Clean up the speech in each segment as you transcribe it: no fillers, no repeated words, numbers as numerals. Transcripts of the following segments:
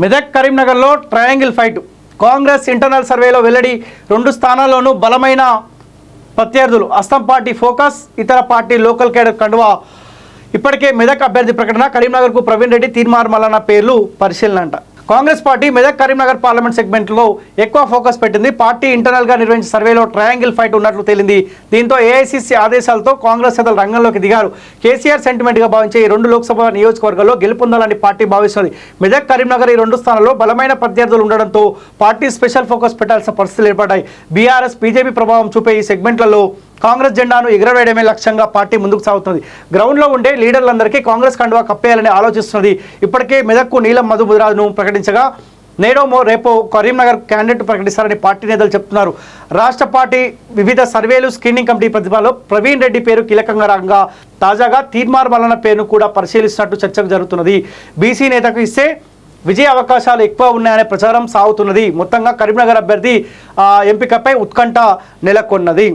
మెదక్ కరీంనగర్లో triangle fight. Congress internal సర్వేలో వెల్లడి. 2 స్థానాల్లోనూ బలమైన ప్రత్యర్థులు. అస్సాం పార్టీ ఫోకస్, ఇతర పార్టీ లోకల్ కేడర్ కండువా. ఇప్పటికే మెదక్ అభ్యర్థి ప్రకటన. కరీంనగర్కు ప్రవీణ్ రెడ్డి, తీన్మార్ మల్లన్న పేర్లు పరిశీలన అంట. కాంగ్రెస్ పార్టీ మెదక్ కరీంనగర్ పార్లమెంట్ సెగ్మెంట్లో ఎక్కువ ఫోకస్ పెట్టింది. పార్టీ ఇంటర్నల్గా నిర్వహించిన సర్వేలో ట్రయాంగిల్ ఫైట్ ఉన్నట్లు తేలింది. దీంతో ఏఐసీసీ ఆదేశాలతో కాంగ్రెస్ నేతలు రంగంలోకి దిగారు. కేసీఆర్ సెంటిమెంట్గా భావించే ఈ 2 లోక్సభ నియోజకవర్గాల్లో గెలుపొందాలని పార్టీ భావిస్తున్నది. మెదక్ కరీంనగర్ ఈ 2 స్థానాల్లో బలమైన ప్రత్యర్థులు ఉండడంతో పార్టీ స్పెషల్ ఫోకస్ పెట్టాల్సిన పరిస్థితులు ఏర్పడ్డాయి. బీఆర్ఎస్, బీజేపీ ప్రభావం చూపే ఈ సెగ్మెంట్లలో కాంగ్రెస్ జెండాను ఎగురవేయడమే లక్ష్యంగా పార్టీ ముందుకు సాగుతుంది. గ్రౌండ్లో ఉండే లీడర్లందరికీ కాంగ్రెస్ కండువా కప్పేయాలని ఆలోచిస్తున్నది. ఇప్పటికే మెదక్కు నీలం మధు ముదిరాజును ప్రకటించగా రేపో కరీంనగర్ క్యాండిడేట్ ప్రకటిస్తారని పార్టీ నేతలు చెప్తున్నారు. రాష్ట్ర పార్టీ వివిధ సర్వేలు, స్క్రీనింగ్ కమిటీ ప్రతిభలో ప్రవీణ్ రెడ్డి పేరు కీలకంగా రాగా తాజాగా తీన్మార్ మల్లన్న పేరును కూడా పరిశీలిస్తున్నట్టు చర్చకు జరుగుతున్నది. బీసీ నేతకు ఇస్తే విజయ అవకాశాలు ఎక్కువ ఉన్నాయనే ప్రచారం సాగుతున్నది. మొత్తంగా కరీంనగర్ అభ్యర్థి ఎంపికపై ఉత్కంఠ నెలకొన్నది.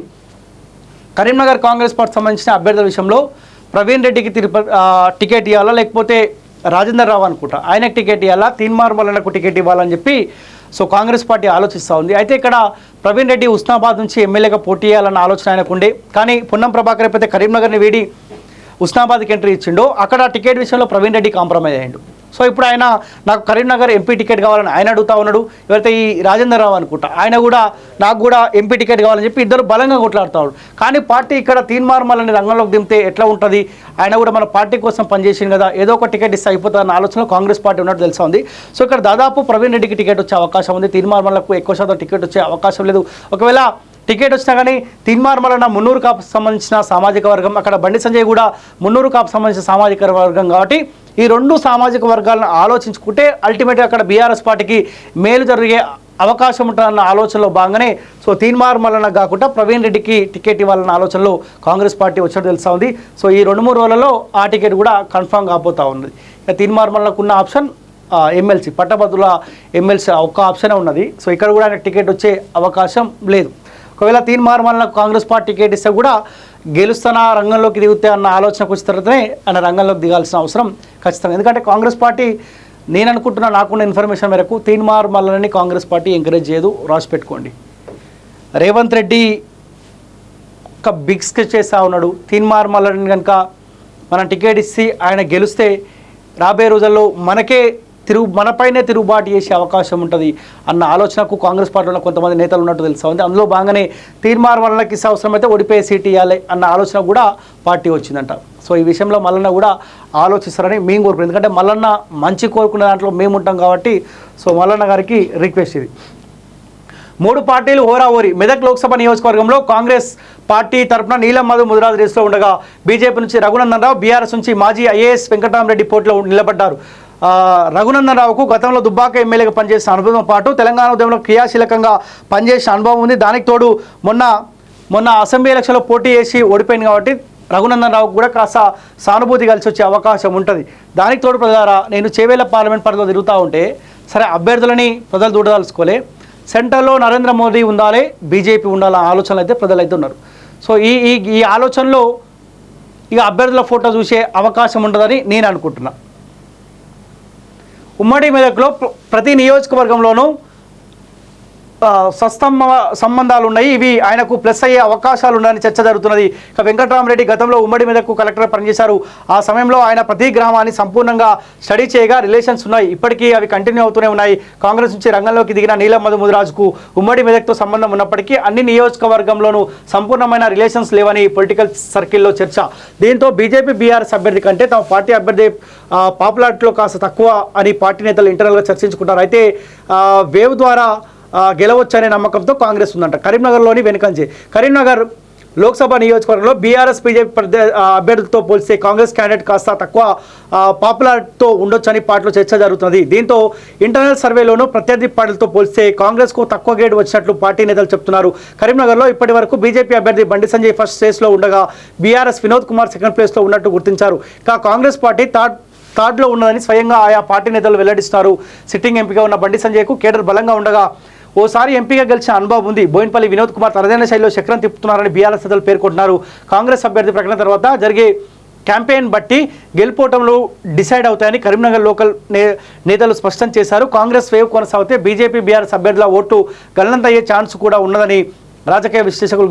కరీంనగర్ కాంగ్రెస్ పార్టీ సంబంధించిన అభ్యర్థుల విషయంలో ప్రవీణ్ రెడ్డికి టికెట్ ఇవ్వాలా, లేకపోతే రాజేందర్ రావు అనుకుంటా ఆయనకు టికెట్ ఇవ్వాలా, తీన్మార్ మల్లన్నకు టికెట్ ఇవ్వాలని చెప్పి కాంగ్రెస్ పార్టీ ఆలోచిస్తూ ఉంది. అయితే ఇక్కడ ప్రవీణ్ రెడ్డి ఉస్నాబాద్ నుంచి ఎమ్మెల్యేగా పోటీ చేయాలన్న ఆలోచన ఆయనకు ఉండే. కానీ పొన్నం ప్రభాకర్ ఎప్పుడైతే కరీంనగర్ని వీడి ఉస్నాబాద్కి ఎంట్రీ ఇచ్చిండో అక్కడ టికెట్ విషయంలో ప్రవీణ్ రెడ్డి కాంప్రమైజ్ అయ్యిండు. సో ఇప్పుడు ఆయన నాకు కరీంనగర్ ఎంపీ టికెట్ కావాలని ఆయన అడుగుతా ఉన్నాడు. ఎవరైతే ఈ రాజేందర్ రావు అనుకుంటా ఆయన కూడా నాకు కూడా ఎంపీ టికెట్ కావాలని చెప్పి ఇద్దరు బలంగా కొట్లాడుతాడు. కానీ పార్టీ ఇక్కడ తీన్మార్ మల్లన్న రంగంలోకి దింపితే ఎట్లా ఉంటుంది, ఆయన కూడా మన పార్టీ కోసం పనిచేసింది కదా, ఏదో ఒక టికెట్ ఇస్తే అయిపోతుందన్న ఆలోచనలో కాంగ్రెస్ పార్టీ ఉన్నట్టు తెలుసా ఉంది. సో ఇక్కడ దాదాపు ప్రవీణ్ రెడ్డికి టికెట్ వచ్చే అవకాశం ఉంది. తీన్మార్ మల్లన్నకు ఎక్కువ శాతం టికెట్ వచ్చే అవకాశం లేదు. ఒకవేళ టికెట్ వచ్చినా కానీ తీన్మార్ మల్లన్న మున్నూరు కాపు సంబంధించిన సామాజిక వర్గం, అక్కడ బండి సంజయ్ కూడా మున్నూరు కాపు సంబంధించిన సామాజిక వర్గం కాబట్టి ఈ 2 సామాజిక వర్గాలను ఆలోచించుకుంటే అల్టిమేట్గా అక్కడ బీఆర్ఎస్ పార్టీకి మేలు జరిగే అవకాశం ఉంటుందన్న ఆలోచనలో భాగంగానే తీన్మార్ మల్లన్న కాకుండా ప్రవీణ్ రెడ్డికి టికెట్ ఇవ్వాలన్న ఆలోచనలో కాంగ్రెస్ పార్టీ వచ్చినట్టు తెలుస్తూ ఉంది. సో ఈ 2-3 రోజులలో ఆ టికెట్ కూడా కన్ఫర్మ్ కాబోతూ ఉన్నది. తీన్మార్ మల్లన్నకు ఉన్న ఆప్షన్ ఎమ్మెల్సీ, పట్టభద్రుల ఎమ్మెల్సీ ఒక్క ఆప్షనే ఉన్నది. సో ఇక్కడ కూడా ఆయనకు టికెట్ వచ్చే అవకాశం లేదు. ఒకవేళ తీన్మార్ మల్లన్నకు కాంగ్రెస్ పార్టీ టికెట్ ఇస్తే కూడా గెలుస్తున్నా రంగంలోకి దిగుతే అన్న ఆలోచనకు వచ్చిన తర్వాతనే ఆయన రంగంలోకి దిగాల్సిన అవసరం ఖచ్చితంగా. ఎందుకంటే కాంగ్రెస్ పార్టీ నేను అనుకుంటున్నా, నాకున్న ఇన్ఫర్మేషన్ మేరకు తీన్మార్ మల్లన్నని కాంగ్రెస్ పార్టీ ఎంకరేజ్ చేయదు. రాసి పెట్టుకోండి. రేవంత్ రెడ్డి ఒక బిగ్ స్కెచ్ చేస్తూ ఉన్నాడు. తీన్మార్ మల్లన్నని కనుక మనం టికెట్ ఇచ్చి ఆయన గెలిస్తే రాబోయే రోజుల్లో మనపైనే తిరుగుబాటు చేసే అవకాశం ఉంటుంది అన్న ఆలోచనకు కాంగ్రెస్ పార్టీలో కొంతమంది నేతలు ఉన్నట్టు తెలుసా ఉంది. అందులో భాగంగానే తీన్మార్ మల్లన్నకి అవసరమైతే ఓడిపోయే సీట్ ఇవ్వాలి అన్న ఆలోచన కూడా పార్టీ వచ్చిందంట. సో ఈ విషయంలో మల్లన్న కూడా ఆలోచిస్తారని మేము కోరుకున్నాం. ఎందుకంటే మల్లన్న మంచి కోరుకునే దాంట్లో మేము ఉంటాం కాబట్టి మల్లన్న గారికి రిక్వెస్ట్ ఇది. 3 పార్టీలు హోరాహోరీ. మెదక్ లోక్సభ నియోజకవర్గంలో కాంగ్రెస్ పార్టీ తరఫున నీలం మధు ముదిరాజు రేసులో ఉండగా బీజేపీ నుంచి రఘునందన్ రావు, బీఆర్ఎస్ నుంచి మాజీ ఐఏఎస్ వెంకటరామరెడ్డి పోటీలో నిలబడ్డారు. రఘునందన్ రావుకు గతంలో దుబ్బాక ఎమ్మెల్యేగా పనిచేసిన అనుభవం పాటు తెలంగాణ ఉద్యమంలో క్రియాశీలకంగా పనిచేసిన అనుభవం ఉంది. దానికి తోడు మొన్న అసెంబ్లీ ఎలక్షన్లో పోటీ చేసి ఓడిపోయింది కాబట్టి రఘునందన్ రావుకు కూడా కాస్త సానుభూతి కలిసి వచ్చే అవకాశం ఉంటుంది. దానికి తోడు ప్రజలారా, నేను చేవేళ్ల పార్లమెంట్ పరిధిలో తిరుగుతూ ఉంటే సరే అభ్యర్థులని ప్రజలు చూడదలుచుకోలే, సెంటర్లో నరేంద్ర మోదీ ఉండాలి, బీజేపీ ఉండాలన్న ఆలోచనలు అయితే ప్రజలైతే ఉన్నారు. సో ఈ ఆలోచనలో ఇక అభ్యర్థుల ఫోటో చూసే అవకాశం ఉంటుందని నేను అనుకుంటున్నా. ఉమ్మడి మెదక్లో ప్రతి నియోజకవర్గంలోనూ సంబంధాలు ఉన్నాయి. ఇవి ఆయనకు ప్లస్ అయ్యే అవకాశాలు ఉన్నాయని చర్చ జరుగుతున్నది. ఇక వెంకటరామరెడ్డి గతంలో ఉమ్మడి మెదక్కు కలెక్టర్ పనిచేశారు. ఆ సమయంలో ఆయన ప్రతి గ్రామాన్ని సంపూర్ణంగా స్టడీ చేయగా రిలేషన్స్ ఉన్నాయి. ఇప్పటికీ అవి కంటిన్యూ అవుతూనే ఉన్నాయి. కాంగ్రెస్ నుంచి రంగంలోకి దిగిన నీలం మధు ముదిరాజుకు ఉమ్మడి మెదక్తో సంబంధం ఉన్నప్పటికీ అన్ని నియోజకవర్గంలోనూ సంపూర్ణమైన రిలేషన్స్ లేవని పొలిటికల్ సర్కిల్లో చర్చ. దీంతో బీజేపీ బీఆర్ఎస్ అభ్యర్థి కంటే తమ పార్టీ అభ్యర్థి పాపులారిటీలో కాస్త తక్కువ అని పార్టీ నేతలు ఇంటర్నల్గా చర్చించుకుంటారు. అయితే వేవ్ ద్వారా గెలవచ్చనే నమ్మకంతో కాంగ్రెస్ ఉందంట. కరీంనగర్లోని వెనుకంజే కరీంనగర్ లోక్సభ నియోజకవర్గంలో బీఆర్ఎస్ బీజేపీ అభ్యర్థులతో పోలిస్తే కాంగ్రెస్ క్యాండిడేట్ కాస్త తక్కువ పాపులారిటీతో ఉండొచ్చని పార్టీలో చర్చ జరుగుతుంది. దీంతో ఇంటర్నల్ సర్వేలోనూ ప్రత్యర్థి పార్టీలతో పోలిస్తే కాంగ్రెస్కు తక్కువ గేడ్ వచ్చినట్లు పార్టీ నేతలు చెప్తున్నారు. కరీంనగర్లో ఇప్పటి వరకు బీజేపీ అభ్యర్థి బండి సంజయ్ ఫస్ట్ ప్లేస్లో ఉండగా బీఆర్ఎస్ వినోద్ కుమార్ సెకండ్ ప్లేస్లో ఉన్నట్టు గుర్తించారు. ఇక కాంగ్రెస్ పార్టీ థర్డ్లో ఉన్నదని స్వయంగా ఆయా పార్టీ నేతలు వెల్లడిస్తున్నారు. సిట్టింగ్ ఎంపీగా ఉన్న బండి సంజయ్కు కేడర్ బలంగా ఉండగా ఓసారి ఎంపీగా గెలిచిన అనుభవం ఉంది. బోయినపల్లి వినోద్ కుమార్ తనదైన శైలిలో చక్రం తిప్పుతున్నారని బీఆర్ఎస్ నేతలు పేర్కొంటున్నారు. కాంగ్రెస్ అభ్యర్థి ప్రకటన తర్వాత జరిగే క్యాంపెయిన్ బట్టి గెలుపోవటంలో డిసైడ్ అవుతాయని కరీంనగర్ లోకల్ నేతలు స్పష్టం చేశారు. కాంగ్రెస్ వేవ్ కొనసాగితే బీజేపీ బీఆర్ఎస్ అభ్యర్థుల ఓటు గల్లంత అయ్యే ఛాన్స్ కూడా ఉన్నదని రాజకీయ విశ్లేషకులు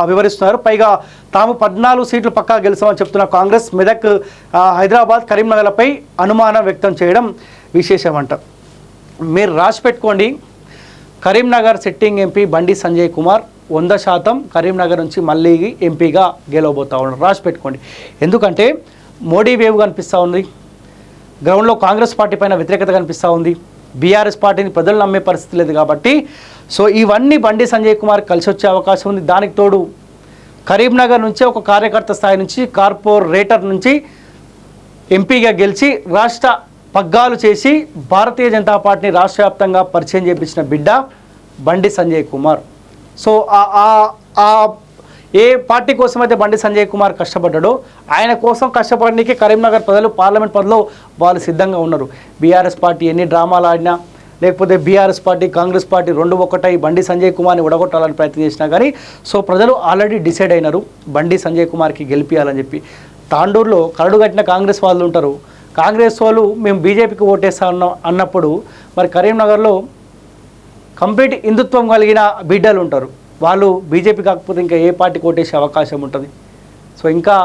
వివరిస్తున్నారు. పైగా తాము 14 సీట్లు పక్కా గెలుస్తామని చెప్తున్న కాంగ్రెస్ మెదక్, హైదరాబాద్, కరీంనగర్లపై అనుమానం వ్యక్తం చేయడం విశేషమంట. మీరు రాసి పెట్టుకోండి, కరీంనగర్ సిట్టింగ్ ఎంపీ బండి సంజయ్ కుమార్ 100% కరీంనగర్ నుంచి మళ్ళీ ఎంపీగా గెలవబోతా ఉన్నారు. రాసి పెట్టుకోండి. ఎందుకంటే మోడీ వేవ్ కనిపిస్తూ ఉంది, గ్రౌండ్లో కాంగ్రెస్ పార్టీ పైన వ్యతిరేకత కనిపిస్తూ ఉంది, బీఆర్ఎస్ పార్టీని ప్రజలు నమ్మే పరిస్థితి లేదు. కాబట్టి సో ఇవన్నీ బండి సంజయ్ కుమార్ కలిసి వచ్చే అవకాశం ఉంది. దానికి తోడు కరీంనగర్ నుంచి ఒక కార్యకర్త స్థాయి నుంచి కార్పొరేటర్ నుంచి ఎంపీగా గెలిచి రాష్ట్ర పగ్గాలు చేసి భారతీయ జనతా పార్టీని రాష్ట్ర వ్యాప్తంగా పరిచయం చేపించిన బిడ్డ బండి సంజయ్ కుమార్. సో ఏ పార్టీ కోసం అయితే బండి సంజయ్ కుమార్ కష్టపడ్డాడో ఆయన కోసం కష్టపడడానికి కరీంనగర్ ప్రజలు పార్లమెంట్ పదవిలో వాళ్ళు సిద్ధంగా ఉన్నారు. బీఆర్ఎస్ పార్టీ ఎన్ని డ్రామాలు ఆడినా, లేకపోతే బీఆర్ఎస్ పార్టీ కాంగ్రెస్ పార్టీ 2 ఒకటై బండి సంజయ్ కుమార్ని ఉడగొట్టాలని ప్రయత్నం చేసినా కానీ సో ప్రజలు ఆల్రెడీ డిసైడ్ అయినారు బండి సంజయ్ కుమార్కి గెలిపియాలని చెప్పి. తాండూరులో కరడు కట్టిన కాంగ్రెస్ వాళ్ళు ఉంటారు. కాంగ్రెస్ వాళ్ళు మేము బీజేపీకి ఓటేస్తాం అన్నప్పుడు మరి కరీంనగర్లో కంప్లీట్ హిందుత్వం కలిగిన బిడ్డలు ఉంటారు. వాళ్ళు బీజేపీ కాకపోతే ఇంకా ఏ పార్టీకి ఓటేసే అవకాశం ఉంటుంది. సో ఇంకా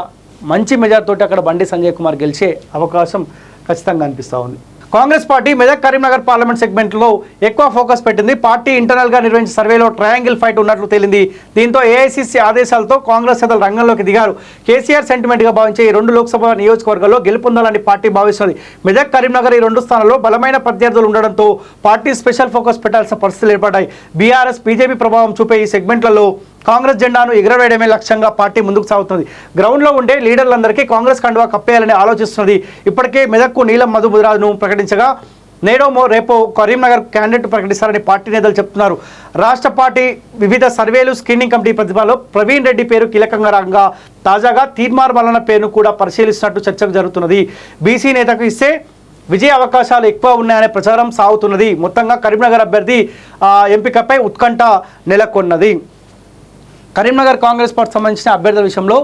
మంచి మెజార్టీతో అక్కడ బండి సంజయ్ కుమార్ గెలిచే అవకాశం ఖచ్చితంగా అనిపిస్తూ ఉంది. కాంగ్రెస్ పార్టీ మెదక్ కరీంనగర్ పార్లమెంట్ సెగ్మెంట్లో ఎక్కువ ఫోకస్ పెట్టింది. పార్టీ ఇంటర్నల్గా నిర్వహించిన సర్వేలో ట్రయాంగిల్ ఫైట్ ఉన్నట్లు తేలింది. దీంతో ఏఐసీసీ ఆదేశాలతో కాంగ్రెస్ నేతలు రంగంలోకి దిగారు. కేసీఆర్ సెంటిమెంట్గా భావించే ఈ 2 లోక్సభ నియోజకవర్గాల్లో గెలుపొందాలని పార్టీ భావిస్తుంది. మెదక్, కరీంనగర్ ఈ 2 స్థానాల్లో బలమైన ప్రత్యర్థులు ఉండడంతో పార్టీ స్పెషల్ ఫోకస్ పెట్టాల్సిన పరిస్థితులు ఏర్పడ్డాయి. బీఆర్ఎస్, బీజేపీ ప్రభావం చూపే ఈ సెగ్మెంట్లలో కాంగ్రెస్ జెండాను ఎగురవేయడమే లక్ష్యంగా పార్టీ ముందుకు సాగుతుంది. గ్రౌండ్లో ఉండే లీడర్లందరికీ కాంగ్రెస్ కండువా కప్పేయాలని ఆలోచిస్తున్నది. ఇప్పటికే మెదక్కు నీలం మధుబురాజ్ను ప్రకటించగా రేపో కరీంనగర్ క్యాండిడేట్ ప్రకటిస్తారని పార్టీ నేతలు చెప్తున్నారు. రాష్ట్ర పార్టీ వివిధ సర్వేలు, స్క్రీనింగ్ కమిటీ ప్రతిభలో ప్రవీణ్ రెడ్డి పేరు కీలకంగా రాగా తాజాగా తీర్మార్ మల్లన్న పేరును కూడా పరిశీలిస్తున్నట్టు చర్చకు జరుగుతున్నది. బీసీ నేతకు ఇస్తే విజయ అవకాశాలు ఎక్కువ ఉన్నాయనే ప్రచారం సాగుతున్నది. మొత్తంగా కరీంనగర్ అభ్యర్థి ఎంపికపై ఉత్కంఠ నెలకొన్నది. కరీంనగర్ కాంగ్రెస్ పార్టీ సంబంధించిన అభ్యర్థుల విషయంలో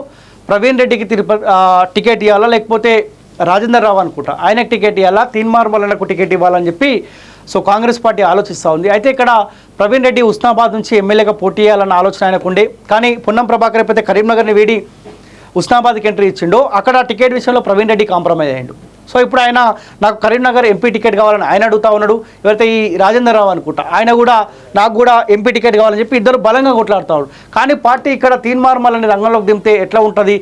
ప్రవీణ్ రెడ్డికి టికెట్ ఇవ్వాలా, లేకపోతే రాజేందర్ రావు అనుకుంటా ఆయనకు టికెట్ ఇవ్వాలా, తీన్మార్ మల్లన్నకు టికెట్ ఇవ్వాలని చెప్పి సో కాంగ్రెస్ పార్టీ ఆలోచిస్తూ ఉంది. అయితే ఇక్కడ ప్రవీణ్ రెడ్డి ఉస్నాబాద్ నుంచి ఎమ్మెల్యేగా పోటీ చేయాలన్న ఆలోచన ఆయనకు ఉండే. కానీ పొన్నం ప్రభాకర్ అయితే కరీంనగర్ని వీడి ఉస్నాబాద్కి ఎంట్రీ ఇచ్చిండో అక్కడ టికెట్ విషయంలో ప్రవీణ్ రెడ్డి కాంప్రమైజ్ అయ్యిండు. సో ఇప్పుడు ఆయన నాకు కరీంనగర్ ఎంపీ టికెట్ కావాలని ఆయన అడుగుతా ఉన్నాడు. ఎవరైతే ఈ రాజేందర్ రావు అనుకుంటా ఆయన కూడా నాకు కూడా ఎంపీ టికెట్ కావాలని చెప్పి ఇద్దరు బలంగా కొట్లాడుతూ ఉన్నాడు. కానీ పార్టీ ఇక్కడ తీన్మార్ మల్లన్ని రంగంలోకి దింపితే ఎట్లా ఉంటుంది